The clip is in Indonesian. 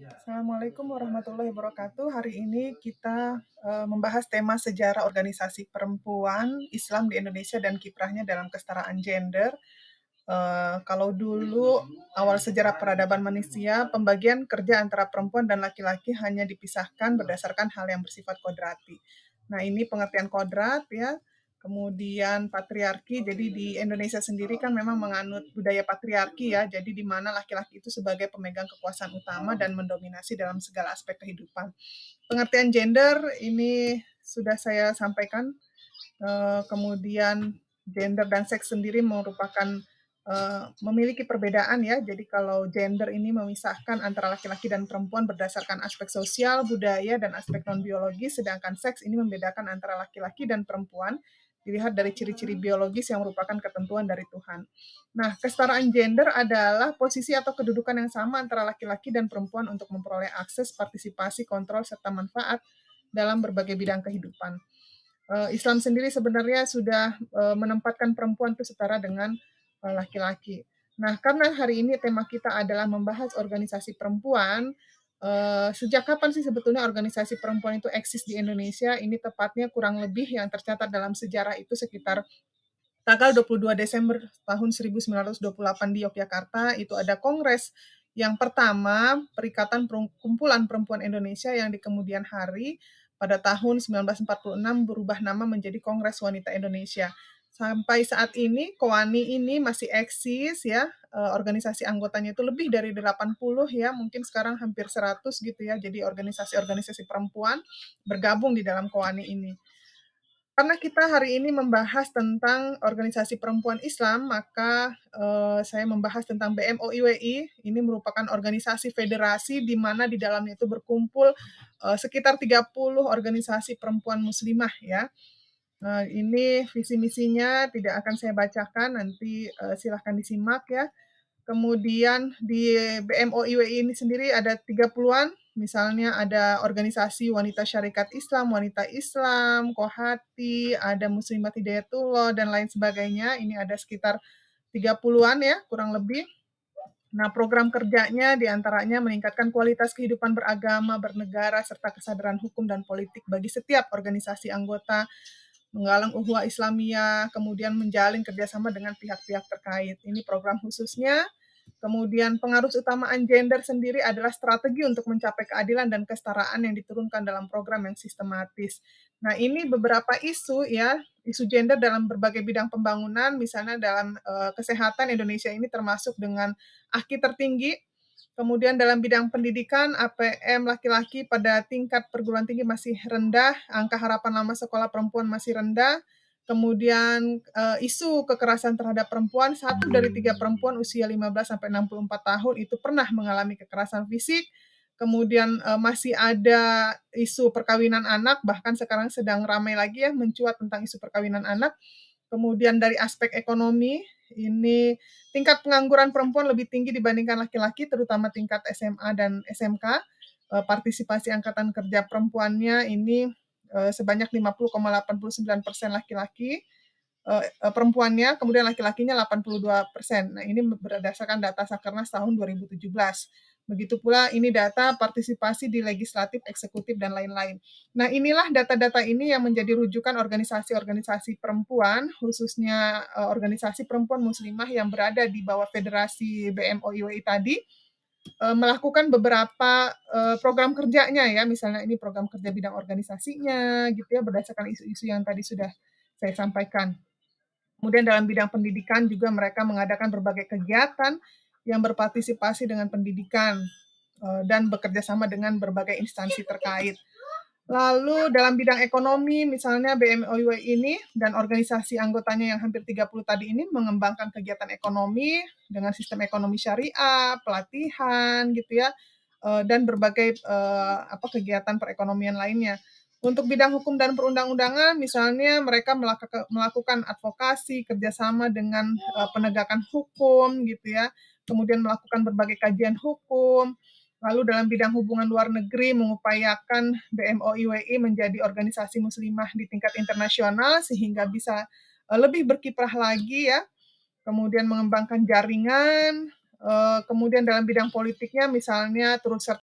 Assalamualaikum warahmatullahi wabarakatuh. Hari ini kita membahas tema sejarah organisasi perempuan Islam di Indonesia dan kiprahnya dalam kesetaraan gender. Kalau dulu awal sejarah peradaban manusia, pembagian kerja antara perempuan dan laki-laki hanya dipisahkan berdasarkan hal yang bersifat kodrati. Nah, ini pengertian kodrat ya. Kemudian patriarki, jadi di Indonesia sendiri kan memang menganut budaya patriarki ya, jadi di mana laki-laki itu sebagai pemegang kekuasaan utama dan mendominasi dalam segala aspek kehidupan. Pengertian gender ini sudah saya sampaikan, kemudian gender dan seks sendiri merupakan memiliki perbedaan ya. Jadi kalau gender ini memisahkan antara laki-laki dan perempuan berdasarkan aspek sosial, budaya, dan aspek non-biologis, sedangkan seks ini membedakan antara laki-laki dan perempuan dilihat dari ciri-ciri biologis yang merupakan ketentuan dari Tuhan. Nah, kesetaraan gender adalah posisi atau kedudukan yang sama antara laki-laki dan perempuan untuk memperoleh akses, partisipasi, kontrol, serta manfaat dalam berbagai bidang kehidupan. Islam sendiri sebenarnya sudah menempatkan perempuan itu setara dengan laki-laki. Nah, karena hari ini tema kita adalah membahas organisasi perempuan, sejak kapan sih sebetulnya organisasi perempuan itu eksis di Indonesia? Ini tepatnya kurang lebih yang tercatat dalam sejarah itu sekitar tanggal 22 Desember tahun 1928 di Yogyakarta, itu ada kongres yang pertama Perikatan Kumpulan Perempuan Indonesia yang di kemudian hari pada tahun 1946 berubah nama menjadi Kongres Wanita Indonesia. Sampai saat ini KOWANI ini masih eksis ya, organisasi anggotanya itu lebih dari 80 ya, mungkin sekarang hampir 100 gitu ya. Jadi organisasi-organisasi perempuan bergabung di dalam KOWANI ini. Karena kita hari ini membahas tentang organisasi perempuan Islam, maka saya membahas tentang BMOIWI. Ini merupakan organisasi federasi di mana di dalamnya itu berkumpul sekitar 30 organisasi perempuan muslimah ya. Ini visi misinya tidak akan saya bacakan, nanti silahkan disimak ya. Kemudian di BMOIWI ini sendiri ada 30-an, misalnya ada organisasi Wanita Syarikat Islam, Kohati, ada Muslimat Hidayatullah, dan lain sebagainya. Ini ada sekitar 30-an ya, kurang lebih. Nah, program kerjanya diantaranya meningkatkan kualitas kehidupan beragama, bernegara, serta kesadaran hukum dan politik bagi setiap organisasi anggota, menggalang ukhuwah Islamiyah, kemudian menjalin kerjasama dengan pihak-pihak terkait. Ini program khususnya. Kemudian pengaruh utamaan gender sendiri adalah strategi untuk mencapai keadilan dan kesetaraan yang diturunkan dalam program yang sistematis. Nah, ini beberapa isu ya, isu gender dalam berbagai bidang pembangunan, misalnya dalam kesehatan Indonesia ini termasuk dengan AKI tertinggi. Kemudian dalam bidang pendidikan, APM laki-laki pada tingkat perguruan tinggi masih rendah, angka harapan lama sekolah perempuan masih rendah. Kemudian isu kekerasan terhadap perempuan, 1 dari 3 perempuan usia 15 sampai 64 tahun itu pernah mengalami kekerasan fisik. Kemudian masih ada isu perkawinan anak, bahkan sekarang sedang ramai lagi ya mencuat tentang isu perkawinan anak. Kemudian dari aspek ekonomi, ini tingkat pengangguran perempuan lebih tinggi dibandingkan laki-laki, terutama tingkat SMA dan SMK. Partisipasi angkatan kerja perempuannya ini sebanyak 50,89% laki-laki, perempuannya, kemudian laki-lakinya 82%. Nah, ini berdasarkan data Sakernas tahun 2017. Begitu pula ini data partisipasi di legislatif, eksekutif, dan lain-lain. Nah, inilah data-data ini yang menjadi rujukan organisasi-organisasi perempuan, khususnya organisasi perempuan muslimah yang berada di bawah Federasi BMOIWI tadi, melakukan beberapa program kerjanya ya, misalnya ini program kerja bidang organisasinya gitu ya, berdasarkan isu-isu yang tadi sudah saya sampaikan. Kemudian dalam bidang pendidikan juga mereka mengadakan berbagai kegiatan yang berpartisipasi dengan pendidikan dan bekerja sama dengan berbagai instansi terkait. Lalu dalam bidang ekonomi, misalnya BMOIW ini dan organisasi anggotanya yang hampir 30 tadi ini mengembangkan kegiatan ekonomi dengan sistem ekonomi syariah, pelatihan gitu ya, dan berbagai kegiatan perekonomian lainnya. Untuk bidang hukum dan perundang-undangan, misalnya mereka melakukan advokasi, kerjasama dengan penegakan hukum gitu ya, kemudian melakukan berbagai kajian hukum. Lalu dalam bidang hubungan luar negeri mengupayakan BMOIWI menjadi organisasi muslimah di tingkat internasional sehingga bisa lebih berkiprah lagi ya. Kemudian mengembangkan jaringan, kemudian dalam bidang politiknya misalnya turut serta